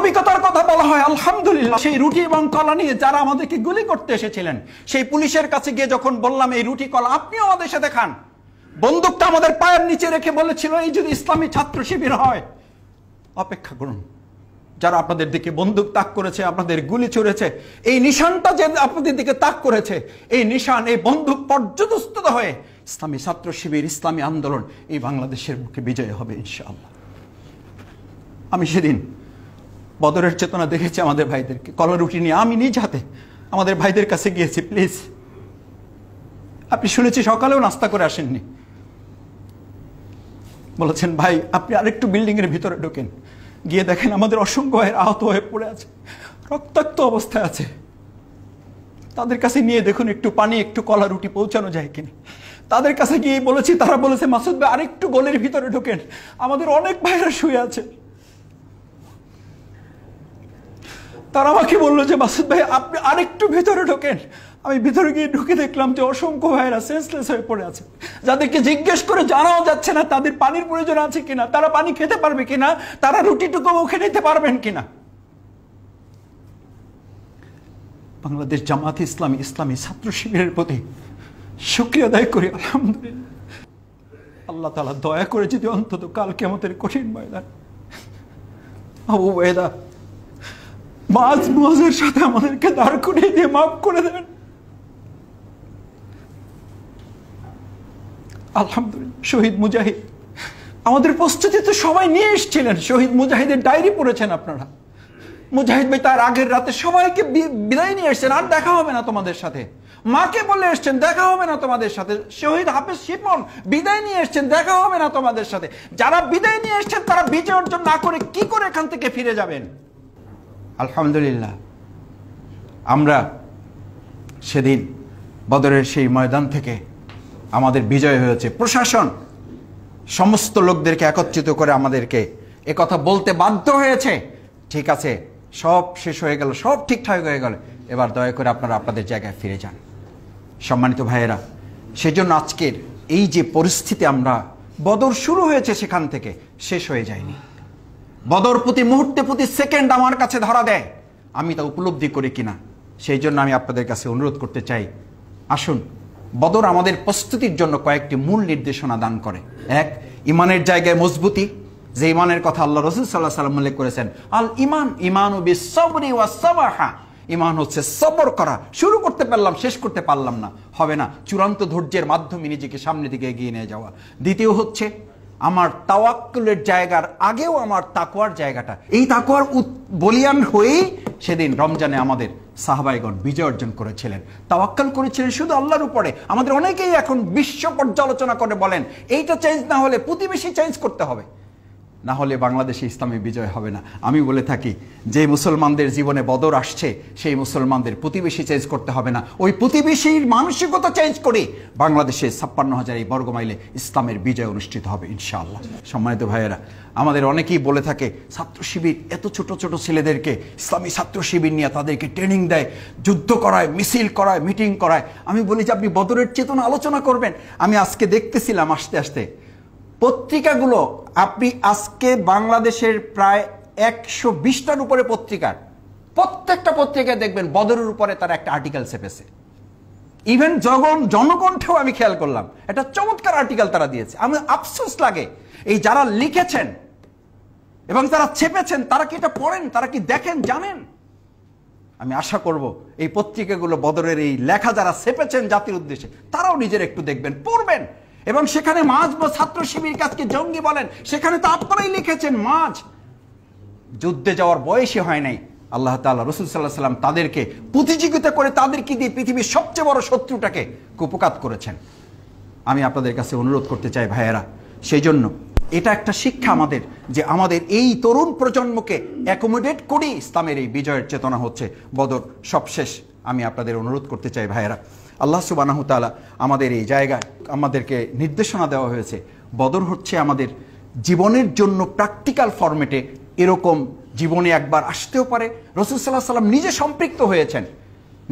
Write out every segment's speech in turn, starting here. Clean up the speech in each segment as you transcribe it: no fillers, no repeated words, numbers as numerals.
মানবিকতার কথা বলা হয়, আলহামদুলিল্লাহ। সেই রুটি এবং কলা নিয়ে যারা আমাদেরকে গুলি করতে এসেছিলেন, সেই পুলিশের কাছে গিয়ে যখন বললাম এই রুটি কলা আপনিও আমাদের সাথে খান, বন্দুকটা আমাদের পায়ের নিচে রেখে বলেছিল এই যদি ইসলামী ছাত্র শিবির হয় অপেক্ষা করুন। যারা আপনাদের দিকে বন্দুক তাক করেছে, আপনাদের গুলি ছুড়েছে, এই নিশানটা যে আপনাদের দিকে তাক করেছে, এই নিশান, এই বন্দুক পর্যদস্ত হয়ে ইসলামী ছাত্র শিবির, ইসলামী আন্দোলন এই বাংলাদেশের বুকে বিজয় হবে ইনশাআল্লাহ। আমি সেদিন বদরের চেতনা দেখেছি আমাদের ভাইদেরকে কলা রুটি নিয়ে, আমি নিজ হাতে আমাদের ভাইদের কাছে গিয়েছি, প্লিজ আপনি শুনেছি সকালেও নাস্তা করে আসেননি, বলেছেন ভাই আপনি আরেকটু বিল্ডিং এর ভিতরে ঢোকেন, গিয়ে দেখেন আমাদের অসংখ্য ভাইয়ের আহত হয়ে পড়ে আছে, রক্তাক্ত অবস্থায় আছে, তাদের কাছে নিয়ে দেখুন একটু পানি একটু কলা রুটি পৌঁছানো যায় কিনা। তাদের কাছে গিয়ে বলেছি, তারা বলেছে মাসুদ ভাই আরেকটু গলির ভিতরে ঢোকেন, আমাদের অনেক ভাইরা শুয়ে আছে। তারা আমাকে বললো যে মাসুদ ভাই আপনি আরেকটু ভিতরে ঢোকেন। আমি ভিতরে গিয়ে ঢুকে দেখলাম যে অসংখ্য ভাইরা সেন্সলেস হয়ে পড়ে আছে, যাদেরকে জিজ্ঞেস করে জানাও যাচ্ছে না তাদের পানির প্রয়োজন আছে কিনা, তারা পানি খেতে পারবে কিনা, তারা রুটিটুকু মুখে নিতে পারবেন কিনা। বাংলাদেশ জামাত ইসলামী, ইসলামী ছাত্র শিবিরের প্রতি শুকরিয়া আদায় করি, আলহামদুলিল্লাহ। আল্লাহ তাআলা দয়া করে যদি অন্তত কাল কিয়ামতের কঠিন ময়দান আবু উবাইদা মুআজের সাথে আমাদেরকে দাঁড় করিয়ে দিয়ে মাফ করে দেন, আলহামদুলিল্লাহ। শহীদ মুজাহিদ, আমাদের প্রস্তুতি তো সবাই নিয়ে এসেছিলেন, শহীদ মুজাহিদের ডায়েরি পড়েছেন আপনারা। মুজাহিদ ভাই তার আগের রাতে সবাইকে বিদায় নিয়ে এসছেন, আর দেখা হবে না তোমাদের সাথে। মাকে বলে এসছেন দেখা হবে না তোমাদের সাথে। শহীদ হাফেজ শিপন বিদায় নিয়ে এসছেন, দেখা হবে না তোমাদের সাথে। যারা বিদায় নিয়ে এসছেন তারা বিজয় অর্জন না করে কি করে এখান থেকে ফিরে যাবেন? আলহামদুলিল্লাহ আমরা সেদিন বদরের সেই ময়দান থেকে আমাদের বিজয় হয়েছে। প্রশাসন সমস্ত লোকদেরকে একত্রিত করে আমাদেরকে একথা বলতে বাধ্য হয়েছে, ঠিক আছে সব শেষ হয়ে গেল, সব ঠিকঠাক হয়ে গেল, এবার দয়া করে আপনারা আপনাদের জায়গায় ফিরে যান। সম্মানিত ভাইয়েরা, সেজন্য আজকের এই যে পরিস্থিতি, আমরা বদর শুরু হয়েছে সেখান থেকে শেষ হয়ে যায়নি। বদর প্রতি মুহূর্তে প্রতি সেকেন্ড আমার কাছে ধরা দেয়, আমি তা উপলব্ধি করি কিনা, সেই জন্য আমি আপনাদের কাছে অনুরোধ করতে চাই, আসুন বদর আমাদের প্রস্তুতির জন্য কয়েকটি মূল নির্দেশনা দান করে। এক, ইমানের জায়গায় মজবুতি, যে ইমানের কথা আল্লাহ রাসূল সাল্লাল্লাহু আলাইহি ওয়াসাল্লাম উল্লেখ করেছেন, আল ইমানু বিস-সাবরি ওয়াস-সাবাহা, ইমান হচ্ছে সবর করা। শুরু করতে পারলাম শেষ করতে পারলাম না, হবে না, চূড়ান্ত ধৈর্যের মাধ্যমে নিজেকে সামনের দিকে এগিয়ে নিয়ে যাওয়া। দ্বিতীয় হচ্ছে আমার তাওয়াক্কুলের জায়গার আগেও আমার তাকওয়ার জায়গাটা, এই তাকওয়ার বলিয়ান হয়েই সেদিন রমজানে আমাদের সাহাবাইগণ বিজয় অর্জন করেছিলেন, তাওয়াক্কুল করেছিলেন শুধু আল্লাহর উপরে। আমাদের অনেকেই এখন বিশ্ব পর্যালোচনা করে বলেন এইটা চেঞ্জ না হলে প্রতিবেশী চেঞ্জ করতে হবে, না হলে বাংলাদেশে ইসলামী বিজয় হবে না। আমি বলে থাকি যে মুসলমানদের জীবনে বদর আসছে, সেই মুসলমানদের প্রতিবেশী চেঞ্জ করতে হবে না, ওই প্রতিবেশীর মানসিকতা চেঞ্জ করে বাংলাদেশে 56,000 এই বর্গমাইলে ইসলামের বিজয় অনুষ্ঠিত হবে ইনশাআল্লাহ। সম্মানিত ভাইয়েরা, আমাদের অনেকেই বলে থাকে ছাত্র শিবির এত ছোট ছোট ছেলেদেরকে ইসলামী ছাত্র শিবির নিয়ে তাদেরকে ট্রেনিং দেয়, যুদ্ধ করায়, মিছিল করায়, মিটিং করায়। আমি বলি যে আপনি বদরের চেতনা আলোচনা করবেন। আমি আজকে দেখতেছিলাম আসতে আসতে পত্রিকাগুলো, আপনি আজকে বাংলাদেশের প্রায় 120টার উপরে পত্রিকার প্রত্যেকটা পত্রিকায় দেখবেন বদরের উপরে তারা একটা আর্টিকেল ছেপেছে। ইভেন জনকণ্ঠেও আমি খেয়াল করলাম একটা চমৎকার আর্টিকেল তারা দিয়েছে। আমার আফসোস লাগে এই যারা লিখেছেন এবং যারা ছেপেছেন তারা কি এটা পড়েন, তারা কি দেখেন, জানেন? আমি আশা করব এই পত্রিকাগুলো বদরের এই লেখা যারা ছেপেছেন জাতির উদ্দেশ্যে, তারাও নিজের একটু দেখবেন, পড়বেন। এবং সেখানে মাঝ ছাত্র শিবির কাজকে জঙ্গি বলেন, সেখানে তো আপনারাই লিখেছেন মাঝ যুদ্ধে যাওয়ার বয়সী হয় নাই। আল্লাহ তাআলা রাসূল সাল্লাল্লাহু আলাইহি ওয়াসাল্লাম তাদেরকে প্রতিযোগিতা করে তাদেরকে দিয়ে পৃথিবীর সবচেয়ে বড় শত্রুটাকে কুপকাত করেছেন। আমি আপনাদের কাছে অনুরোধ করতে চাই ভাইয়েরা, সেই জন্য এটা একটা শিক্ষা আমাদের, যে আমাদের এই তরুণ প্রজন্মকে অ্যাকোমোডেট করি ইসলামের এই বিজয়ের চেতনা হচ্ছে বদর সবশেষ। আমি আপনাদের অনুরোধ করতে চাই ভাইয়েরা, আল্লাহ সুবহানাহু ওয়া তাআলা আমাদের এই জায়গায় আমাদেরকে নির্দেশনা দেওয়া হয়েছে, বদর হচ্ছে আমাদের জীবনের জন্য প্র্যাকটিক্যাল ফরম্যাটে, এরকম জীবনে একবার আসতেও পারে। রাসূল সাল্লাল্লাহু আলাইহি ওয়াসাল্লাম নিজে সম্পৃক্ত হয়েছেন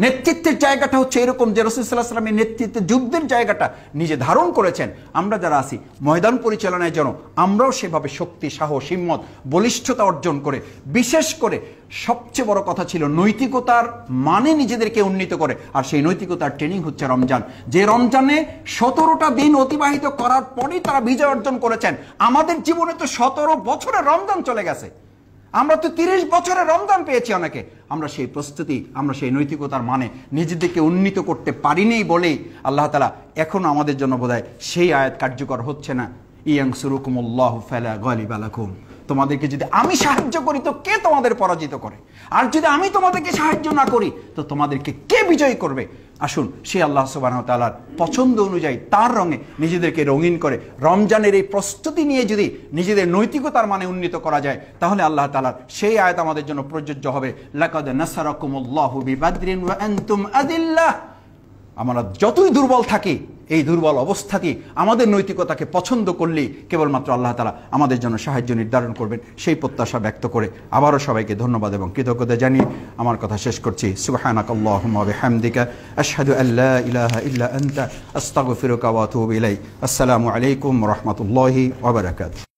নেতৃত্বের জায়গাটা হচ্ছে এরকম যে রাসূল সাল্লাল্লাহু আলাইহি ওয়াসাল্লামের নেতৃত্বে যুদ্ধের জায়গাটা নিজে ধারণ করেছেন। আমরা যারা আছি ময়দান পরিচালনায় যেন আমরাও সেভাবে শক্তি, সাহস, হিম্মত, বলিষ্ঠতা অর্জন করে, বিশেষ করে সবচেয়ে বড় কথা ছিল নৈতিকতার মানে নিজেদেরকে উন্নীত করে। আর সেই নৈতিকতার ট্রেনিং হচ্ছে রমজান, যে রমজানে 17টা দিন অতিবাহিত করার পরেই তারা বিজয় অর্জন করেছেন। আমাদের জীবনে তো 17 বছরের রমজান চলে গেছে, আমরা তো 30 বছরের রমজান পেয়েছি অনেকে। আমরা সেই প্রস্তুতি, আমরা সেই নৈতিকতার মানে নিজেদেরকে উন্নীত করতে পারিনি বলেই আল্লাহ তাআলা এখনো আমাদের জন্য বোধহয় সেই আয়াত কার্যকর হচ্ছে না, ইয়ানসুরুকুমুল্লাহু ফালা গালিবা লাকুম। তোমাদেরকে যদি আমি সাহায্য করি তো কে তোমাদের পরাজিত করে, আর যদি আমি তোমাদেরকে সাহায্য না করি তো তোমাদেরকে কে বিজয়ী করবে। আসুন সেই আল্লাহ সুবহানাহু ওয়া তাআলার পছন্দ অনুযায়ী তার রঙে নিজেদেরকে রঙিন করে রমজানের এই প্রস্তুতি নিয়ে যদি নিজেদের নৈতিকতার মানে উন্নীত করা যায়, তাহলে আল্লাহ তাআলার সেই আয়াত আমাদের জন্য প্রযোজ্য হবে, লাকাদ নাসারাকুমুল্লাহু বিবাদরিন ওয়া আনতুম আদিল্লাহ। আমরা যতই দুর্বল থাকি, এই দুর্বল অবস্থাতেই আমাদের নৈতিকতাকে পছন্দ করলেই কেবলমাত্র আল্লাহ তাআলা আমাদের জন্য সাহায্য নির্ধারণ করবেন, সেই প্রত্যাশা ব্যক্ত করে আবারও সবাইকে ধন্যবাদ এবং কৃতজ্ঞতা জানিয়ে আমার কথা শেষ করছি। সুবহানাকাল্লাহুম্মা ওয়া বিহামদিকা আশহাদু আল্লা ইলাহা ইল্লা আনতা আস্তাগফিরুকা ওয়া আতুবু ইলাইক। আসসালামু আলাইকুম ওয়া রাহমাতুল্লাহি ওয়া বারাকাতুহু।